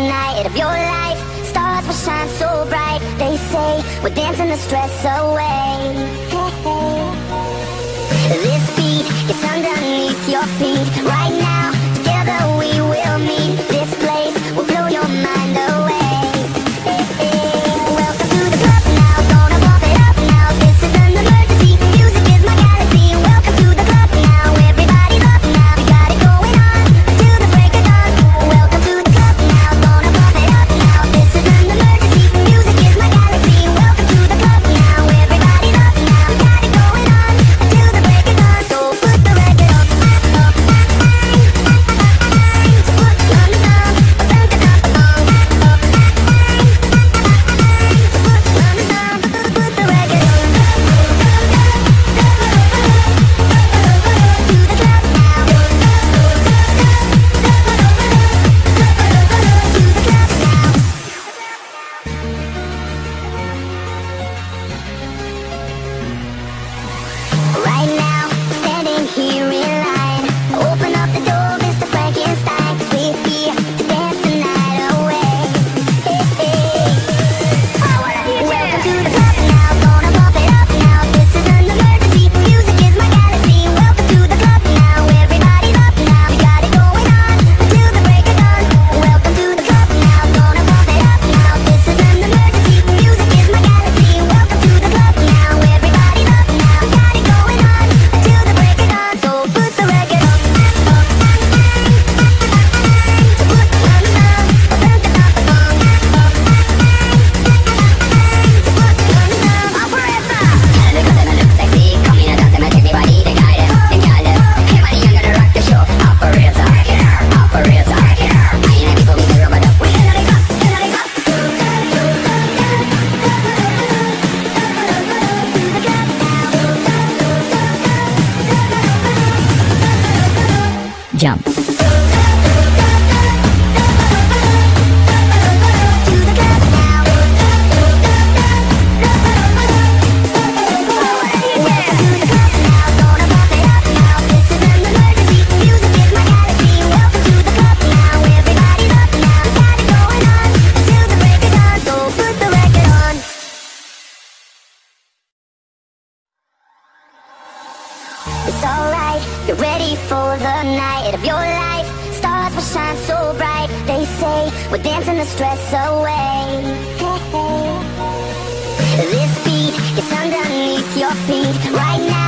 night of your life. Stars will shine so bright. They say we're dancing the stress away. This beat is underneath your feet. Right now, together we will meet. This place will blow your mind away. Welcome to the club now, gonna pump it up now. This is an emergency, music is my galaxy. Welcome to the club now, everybody's up now. We got it going on till the break of dawn. Welcome to the club now, gonna pump it up now. This is an emergency, music is my galaxy. Welcome to the club now, everybody's up now. We got it going on till the break of dawn. So put the record up, up, so put it on the drum, put the record on. Right now, standing here in line. Open up the door, Mr. Frankenstein, 'cause we're here to dance the night away. Welcome to the club now, gonna pump it up now. This is an emergency, music is my galaxy. Welcome to the club now, everybody's up now. We got it going on till the break of dawn. Welcome to the club now, gonna pump it up now. This is an emergency, music is my galaxy. Welcome to the club now, everybody's up now. We got it going on till the break of dawn. So put the record up, up, so put it on the drum, put the record on, up, so put it on the drum. Operator! Look at them and look sexy. Come in and dance and take me body. They got it, they got it. Everybody, I'm gonna rock the show. Operator, operator. I ain't people with the rubber duck. We gonna go, jump. It's alright, you're ready for the night of your life. Stars will shine so bright. They say we're dancing the stress away. This beat is underneath your feet. Right now,